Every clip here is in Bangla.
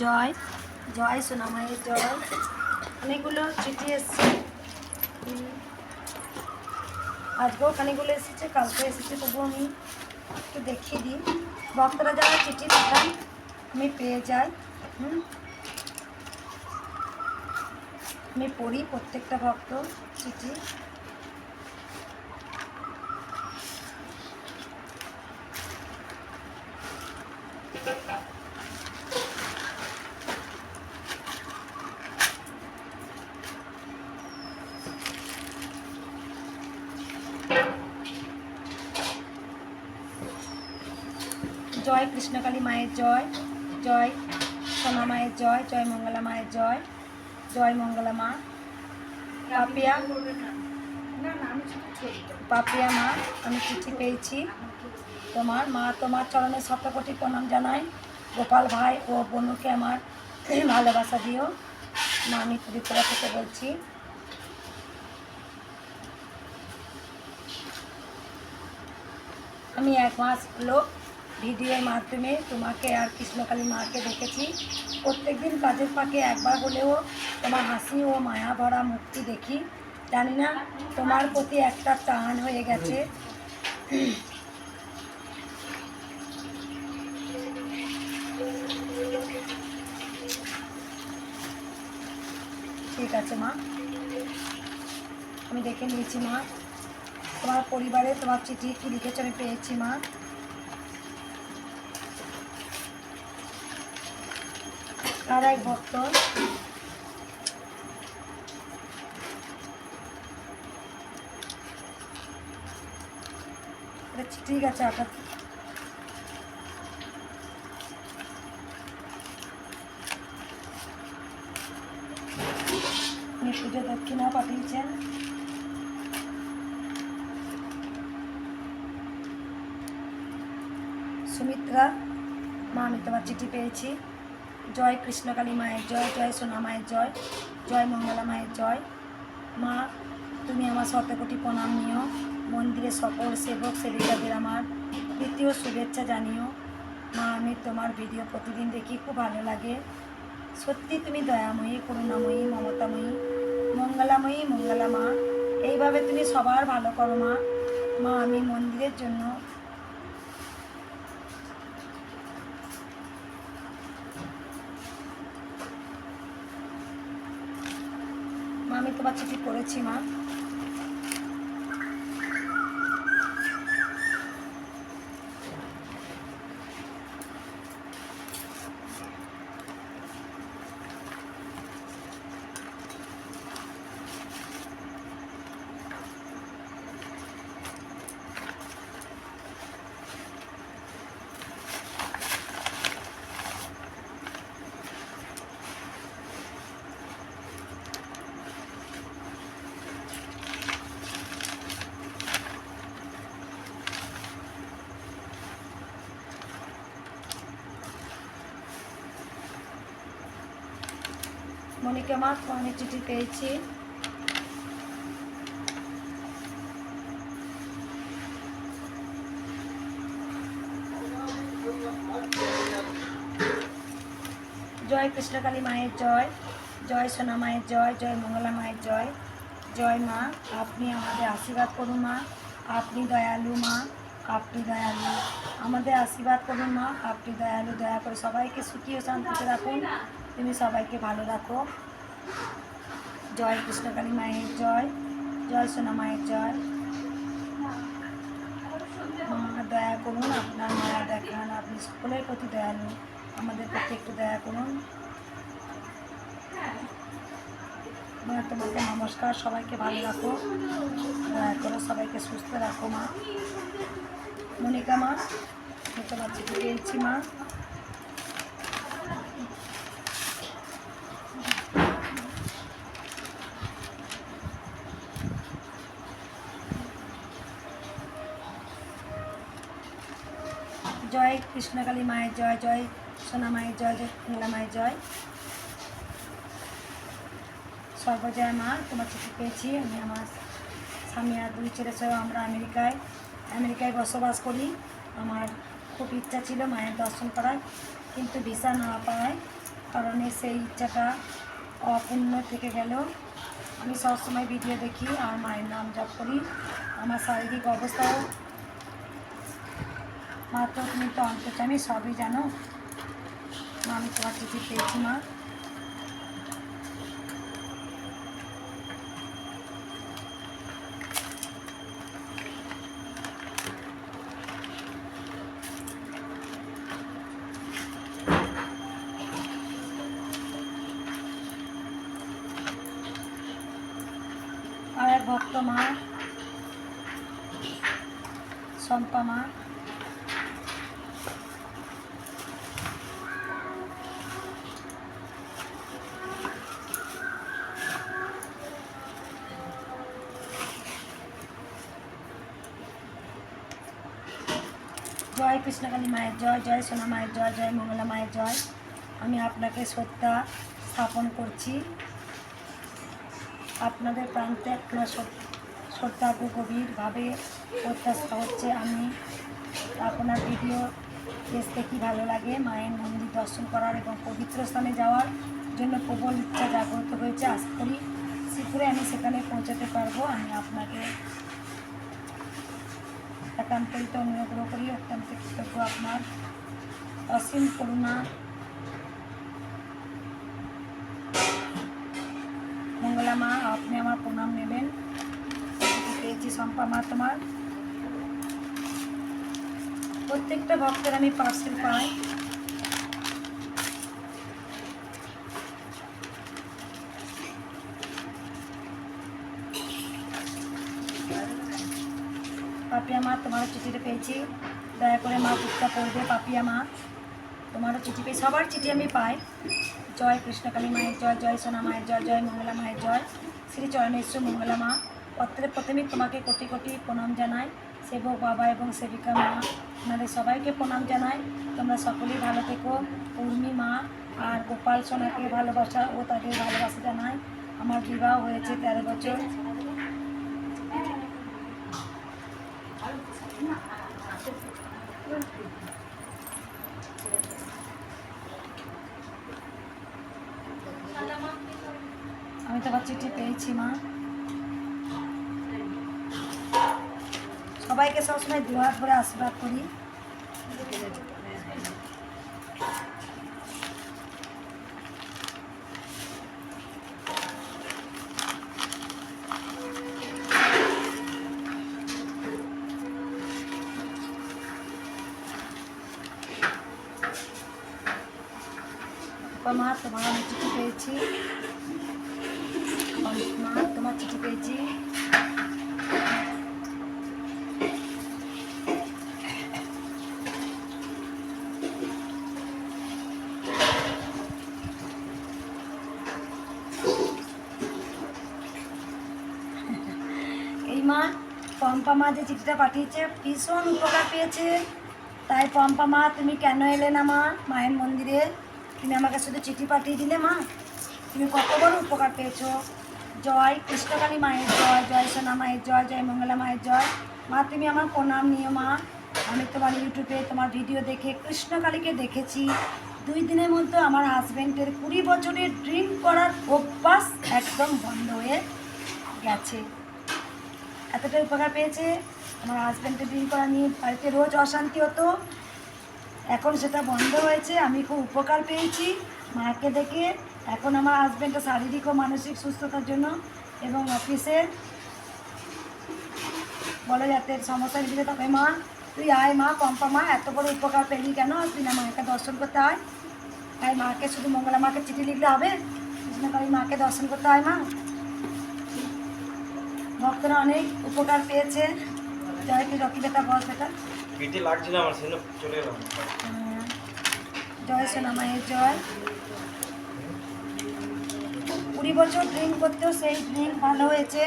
জয়, জয় সোনা মায়ের জয়। অনেকগুলো চিঠি এসছে, আজকেও খানিকগুলো এসেছে, কালকে এসেছে, তবু আমি একটু দেখিয়ে দিই। ভক্তরা যারা চিঠি পাঠান আমি পেয়ে যাই। আমি পড়ি প্রত্যেকটা ভক্ত চিঠি। জয় কৃষ্ণকালী মায়ের জয়, জয় সোনা মায়ের জয়, জয় মঙ্গলা মায়ের জয়, জয় মঙ্গলা মা। পাপিয়া পাপিয়া মা, আমি চিঠি পেয়েছি তোমার। মা তোমার চরণে শতকোটি প্রণাম জানাই। গোপাল ভাই ও বনুকে আমার ভালোবাসা দিও মা। আমি ত্রিপুরা থেকে বলছি। আমি 1 মাস হলো ভিডিওর মাধ্যমে তোমাকে আর কৃষ্ণকালী মাকে দেখেছি। প্রত্যেক দিন কাজের ফাঁকে একবার হলেও তোমার হাসি ও মায়া ভরা মুক্তি দেখি। জানি না তোমার প্রতি একটা টান হয়ে গেছে। ঠিক আছে মা, আমি দেখে নিয়েছি মা। তোমার পরিবারে তোমার চিঠি কি লিখেছে আমি পেয়েছি মা। আর এক ভক্ত, ঠিক আছে আপনার পুজো দক্ষিণা পাঠিয়েছেন। সুমিত্রা মা, আমি তোমার চিঠি পেয়েছি। জয় কৃষ্ণকালী মায়ের জয়, জয় সোনা মায়ের জয়, জয় মঙ্গলা মায়ের জয়। মা তুমি আমার শতকোটি প্রণাম নিও। মন্দিরের সকল সেবক সেবিকাদের আমার তৃতীয় শুভেচ্ছা জানিও মা। আমি তোমার ভিডিও প্রতিদিন দেখি, খুব ভালো লাগে। সত্যি তুমি দয়াময়ী, করুণাময়ী, মমতাময়ী, মঙ্গলাময়ী, মঙ্গলা মা। এইভাবে তুমি সবার ভালো করো মা। মা আমি মন্দিরের জন্য মা, আমি তোমার চিঠি পড়েছি মা। মনিকা মা, আমি চিঠি পেয়েছি। জয় কৃষ্ণকালী মায়ের জয়, জয় সোনা মায়ের জয়, জয় মঙ্গলা মায়ের জয়। জয় মা, আপনি আমাদের আশীর্বাদ করুন মা। আপনি দয়ালু মা, আপনি দয়ালু। আমাদের আশীর্বাদ করুন মা, আপনি দয়ালু। দয়া করে সবাইকে সুখী ও শান্তিতে রাখুন। তুমি সবাইকে ভালো রাখো। জয় কৃষ্ণকালী মায়ের জয়, জয় সোনা মায়ের জয়। মা দয়া করুন, আপনার মায়া দেখান। আপনি সকলের প্রতি দয়ালু, আমাদের প্রতি একটু দয়া করুন মা। তোমাকে নমস্কার, সবাইকে ভালো রাখো, দয়া করো, সবাইকে সুস্থ রাখো মা। মনিকা মা, আমি তোমার চিঠি পেয়েছি মা। জয় কৃষ্ণকালী মায়ের জয়, জয় সোনা মায়ের জয়, জয় মঙ্গলা মায়ের জয়। সর্বজয় মা, তোমার চিঠি পেয়েছি। আমি আমার স্বামী আর 2 ছেলে সহ আমরা আমেরিকায় বসবাস করি। আমার খুব ইচ্ছা ছিল মায়ের দর্শন করার, কিন্তু ভিসা না পাওয়ায় কারণে সেই ইচ্ছাটা অপূর্ণ থেকে গেল। আমি সবসময় ভিডিও দেখি আর মায়ের নাম জপ করি। আমার শারীরিক অবস্থাও মাত্র তুমি তো অন্তর্যামী, সবই জানো মা। আমি তোমার চিঠি পেয়েছি মা। আর এক ভক্ত মা, শম্পা মা। জয় কৃষ্ণকালী মায়ের জয়, জয় সোনা মায়ের জয়, জয় মঙ্গলা মায়ের জয়। আমি আপনাকে শ্রদ্ধা স্থাপন করছি। আপনাদের প্রান্তে আপনার শ্রদ্ধা গভীরভাবে প্রত্যাশা হচ্ছে। আমি আপনার ভিডিও দেখতে কি ভালো লাগে, মায়ের মন্দির দর্শন করার এবং পবিত্র স্থানে যাওয়ার জন্য প্রবল ইচ্ছা জাগ্রত হয়েছে। আশা করি শীঘ্রই আমি সেখানে পৌঁছাতে পারবো। আমি আপনাকে একান্তরিত অনুগ্রহ করি, অত্যন্ত কৃতজ্ঞ আপনার অসীম করুণা। মঙ্গলা মা, আপনি আমার প্রণাম নেবেন। পেয়েছি শম্পা মা তোমার। প্রত্যেকটা ভক্তের আমি পার্সেল পাই। পাপিয়া মা, তোমারও চিঠিটা পেয়েছি। দয়া করে মা বুকটা পড়বে। পাপিয়া মা, তোমারও চিঠি পেয়ে, সবার চিঠি আমি পাই। জয় কৃষ্ণকালী মায়ের জয়, জয় সোনা মায়ের জয়, জয় মঙ্গলা মায়ের জয়। শ্রী চরণেশ্বর মঙ্গলা মা, পত্রে প্রথমেই তোমাকে কোটি কোটি প্রণাম জানাই। সেবক বাবা এবং সেবিকা মা, আপনাদের সবাইকে প্রণাম জানাই। তোমরা সকলেই ভালো থেকো। উর্মি মা আর গোপাল সোনাকে ভালোবাসা ও তাদের ভালোবাসা জানাই। আমার বিবাহ হয়েছে 13 বছর। আমি তোমার চিঠি পেয়েছি মা। সবাইকে সবসময় দুহাত ভরে আশীর্বাদ করি। মা, তোমার আমি চিঠি পেয়েছি। মা, তোমার চিঠি পেয়েছি। এই মা, পম্পা মা যে চিঠিটা পাঠিয়েছে ভীষণ উপকার পেয়েছে। তাই পম্পা মা, তুমি কেন এলে না মা মায়ের মন্দিরে? তুমি আমাকে শুধু চিঠি পাঠিয়ে দিলে মা। তুমি কত বড় উপকার পেয়েছো। জয় কৃষ্ণকালী মায়ের জয়, জয় সোনা মায়ের জয়, জয় মঙ্গলা মায়ের জয়। মা, তুমি আমার প্রণাম নিও মা। আমি তোমার ইউটিউবে তোমার ভিডিও দেখে কৃষ্ণকালীকে দেখেছি। 2 দিনের মধ্যে আমার হাজব্যান্ডের 20 বছরের ড্রিঙ্ক করার অভ্যাস একদম বন্ধ হয়ে গেছে। এতটা উপকার পেয়েছে। আমার হাজব্যান্ডের ড্রিঙ্ক করা নিয়ে বাড়িতে রোজ অশান্তি হতো, এখন সেটা বন্ধ হয়েছে। আমি খুব উপকার পেয়েছি মাকে দেখে। এখন আমার হাজব্যান্ডের শারীরিক ও মানসিক সুস্থতার জন্য এবং অফিসের বলে যাতে সমস্যার দিকে তবে মা তুই আয় মা। পম্পা মা, এত বড় উপকার পেলি কেন? তুই না মাকে দর্শন করতে হয়। তাই মাকে শুধু মঙ্গলা মাকে চিঠি লিখলে হবে, কৃষ্ণকালী মাকে দর্শন করতে হয় মা। ভক্তরা অনেক উপকার পেয়েছে। জয় কি রকি বেটা, বস বেটা। পিঠে লাগছিল আমার, সেজন্য চলে এলাম। জয় সোনা মায়ের জয়। 20 বছর ড্রিঙ্ক করতেও সেই ড্রিঙ্ক ভালো হয়েছে।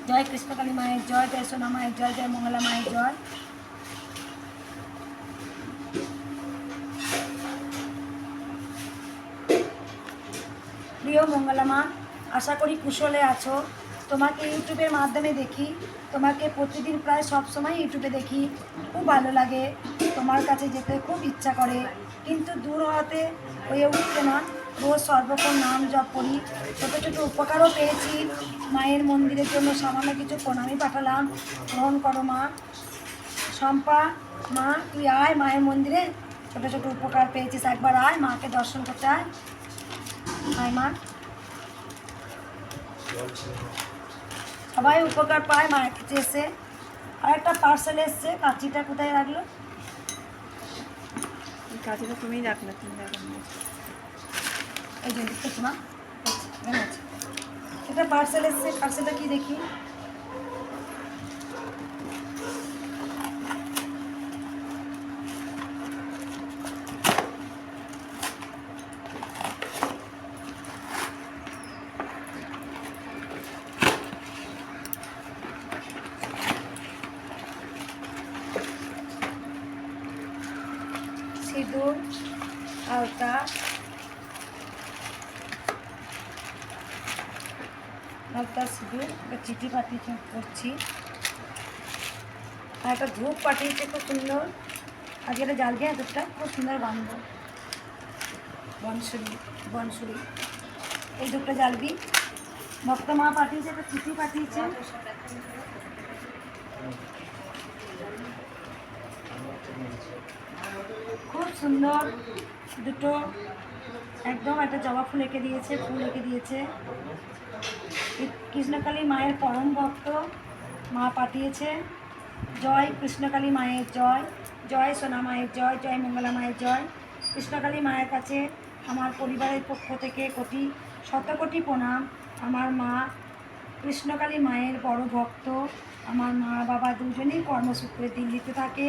জয় কৃষ্ণকালী মায়ের জয়, জয় সোনা মায়ের জয়, জয় মঙ্গলা মায়ের জয়। প্রিয় মঙ্গলা মা, আশা করি কুশলে আছো। তোমাকে ইউটিউবের মাধ্যমে দেখি, তোমাকে প্রতিদিন প্রায় সব সময় ইউটিউবে দেখি, খুব ভালো লাগে, তোমার কাছে যেতে খুব ইচ্ছা করে, কিন্তু দূর হওয়াতে হয়ে উঠছে না। রোজ সর্বক্ষণ নাম জপ করি, ছোটো ছোটো উপকারও পেয়েছি। মায়ের মন্দিরের জন্য সামান্য কিছু প্রণামী পাঠালাম, গ্রহণ করো মা। শম্পা, মা তুই আয় মায়ের মন্দিরে, ছোটো ছোটো উপকার পেয়েছিস, একবার আয় মাকে দর্শন করতে আয়। আয় মা, সবাই উপকার পায় মায়ের কাছে এসে। আর একটা পার্সেল এসছে, কাঁচিটা কোথায় রাখলো? কাজটা তুমিই রাখ না, তুমি রাখো না। এই যে দেখতেছি মা, এখানে আছে। এটা পার্সেল এসছে, পার্সেলটা কি দেখি। সিঁদুর, আলতা, আলতা সিঁদুর, একটা চিঠি পাঠিয়েছে করছি, আর একটা ধূপ পাঠিয়েছে খুব সুন্দর। আজকে একটা জাল দিয়ে ধূপটা খুব সুন্দর বানবো, বনশুরি বনশুরি, এই ধূপটা জ্বালবি। ভক্ত মা পাঠিয়েছে, একটা চিঠি পাঠিয়েছে। খুব সুন্দর দুটো, একদম একটা জবা ফুল এঁকে দিয়েছে, ফুল এঁকে দিয়েছে। কৃষ্ণকালী মায়ের পরম ভক্ত মা পাঠিয়েছে। জয় কৃষ্ণকালী মায়ের জয়, জয় সোনা মায়ের জয়, জয় মঙ্গলা মায়ের জয়। কৃষ্ণকালী মায়ের কাছে আমার পরিবারের পক্ষ থেকে কোটি শতকোটি প্রণাম। আমার মা কৃষ্ণকালী মায়ের বড় ভক্ত। আমার মা বাবা দুজনেই কর্মসূত্রে দিল্লিতে থাকে।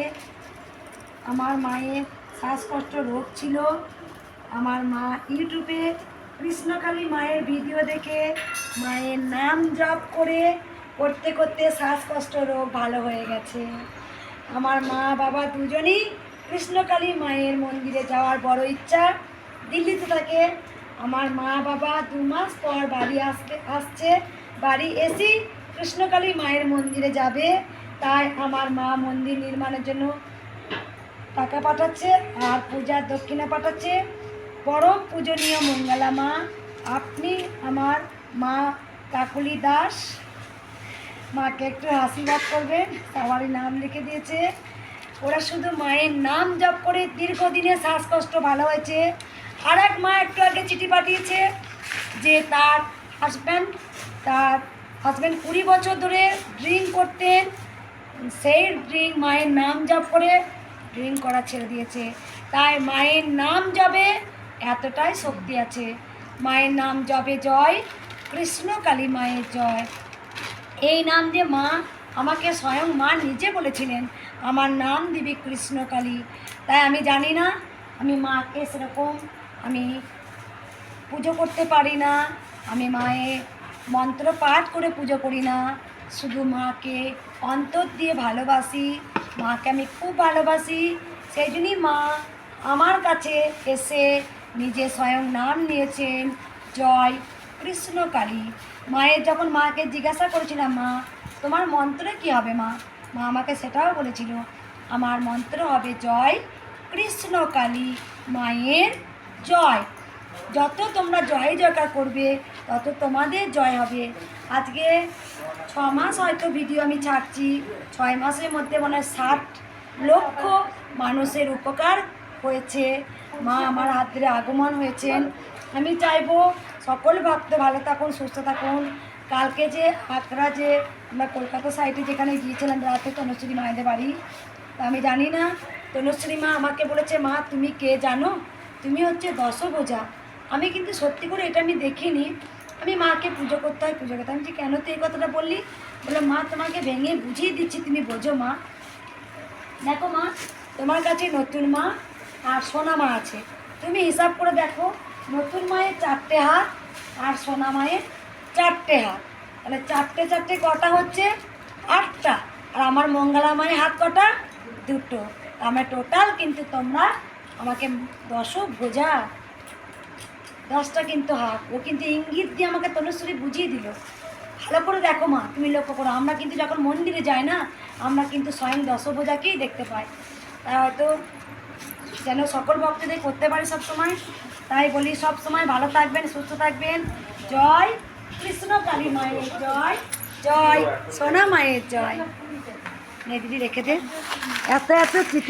আমার মায়ের শ্বাসকষ্ট রোগ ছিল। আমার মা ইউটিউবে কৃষ্ণকালী মায়ের ভিডিও দেখে মায়ের নাম জপ করতে করতে শ্বাসকষ্ট রোগ ভালো হয়ে গেছে। আমার মা বাবা দুজনেই কৃষ্ণকালী মায়ের মন্দিরে যাওয়ার বড় ইচ্ছা, দিল্লিতে থাকে। আমার মা বাবা 2 মাস পর বাড়ি আসছে, বাড়ি এসেই কৃষ্ণকালী মায়ের মন্দিরে যাবে। তাই আমার মা মন্দির নির্মাণের জন্য টাকা পাঠাচ্ছে আর পূজার দক্ষিণা পাঠাচ্ছে। পরম পূজনীয় মঙ্গলা মা, আপনি আমার মা কাকুলি দাস, মাকে একটু আশীর্বাদ করবেন। সবারই নাম লিখে দিয়েছে। ওরা শুধু মায়ের নাম জপ করে দীর্ঘদিনের শ্বাসকষ্ট ভালো হয়েছে। আর এক মা একটু আগে চিঠি পাঠিয়েছে যে তার হাজব্যান্ড 20 বছর ধরে ড্রিঙ্ক করতেন, সেই ড্রিঙ্ক মায়ের নাম জপ করে ড্রিঙ্ক করা ছেড়ে দিয়েছে। তাই মায়ের নাম জপে এতটাই শক্তি আছে। মায়ের নাম জপে জয়, কৃষ্ণকালী মায়ের জয়। এই নাম দিয়ে মা আমাকে স্বয়ং মা নিজে বলেছিলেন আমার নাম দিবি কৃষ্ণকালী। তাই আমি জানি না, আমি মাকে সেরকম আমি পুজো করতে পারি না, আমি মায়ের মন্ত্র পাঠ করে পুজো করি না, শুধু মাকে অন্তর দিয়ে ভালোবাসি। মাকে আমি খুব ভালোবাসি, সেই জন্যই মা আমার কাছে এসে নিজে স্বয়ং নাম নিয়েছেন জয় কৃষ্ণকালী। মায়ের যখন মাকে জিজ্ঞাসা করেছিলাম মা তোমার মন্ত্রে কী হবে মা, মা আমাকে সেটাও বলেছিল আমার মন্ত্র হবে জয় কৃষ্ণকালী মায়ের জয়। যত তোমরা জয় জয়কার করবে তত তোমাদের জয় হবে। আজকে 6 মাস হয়তো ভিডিও আমি ছাড়ছি, 6 মাসের মধ্যে মনে হয় 60 লক্ষ মানুষের উপকার হয়েছে। মা আমার হাত ধরে আগমন হয়েছেন। আমি চাইবো সকল ভক্ত ভালো থাকুন, সুস্থ থাকুন। কালকে যে আগ্রা যে আমরা কলকাতা সাইডে যেখানে গিয়েছিলাম রাতে তনুশ্রী মায়েদের বাড়ি, তা আমি জানি না, তনুশ্রী মা আমাকে বলেছে মা তুমি কে জানো, তুমি হচ্ছে দশভুজা। আমি কিন্তু সত্যি করে এটা আমি দেখিনি। আমি মাকে পুজো করতে হয়, পুজো করতে। আমি যে কেন তো এই কথাটা বললি, বলে মা তোমাকে ভেঙে বুঝিয়ে দিচ্ছি, তুমি বোঝো মা। দেখো মা, তোমার কাছে নতুন মা আর সোনা মা আছে, তুমি হিসাব করে দেখো, নতুন মায়ের 4টে হাত আর সোনা মায়ের 4টে হাত, তাহলে 4টে 4টে কটা হচ্ছে 8টা। আর আমার মঙ্গলা মায়ের হাত কটা, 2টো। আমার টোটাল কিন্তু তোমরা আমাকে দশভুজা, 10টা কিন্তু হাত। ও কিন্তু ইঙ্গিত দিয়ে আমাকে তনুশ্রী বুঝিয়ে দিল ভালো করে দেখো মা, তুমি লক্ষ্য করো, আমরা কিন্তু যখন মন্দিরে যাই না, আমরা কিন্তু স্বয়ং দশভুজাকেই দেখতে পাই। তাই হয়তো যেন সকল ভক্তদের করতে পারি সব সময়। তাই বলি সব সময় ভালো থাকবেন, সুস্থ থাকবেন। জয় কৃষ্ণ কালী মায়ের জয়, জয় সোনা মায়ের জয়। নে দিদি রেখে দে, এত এত চিঠি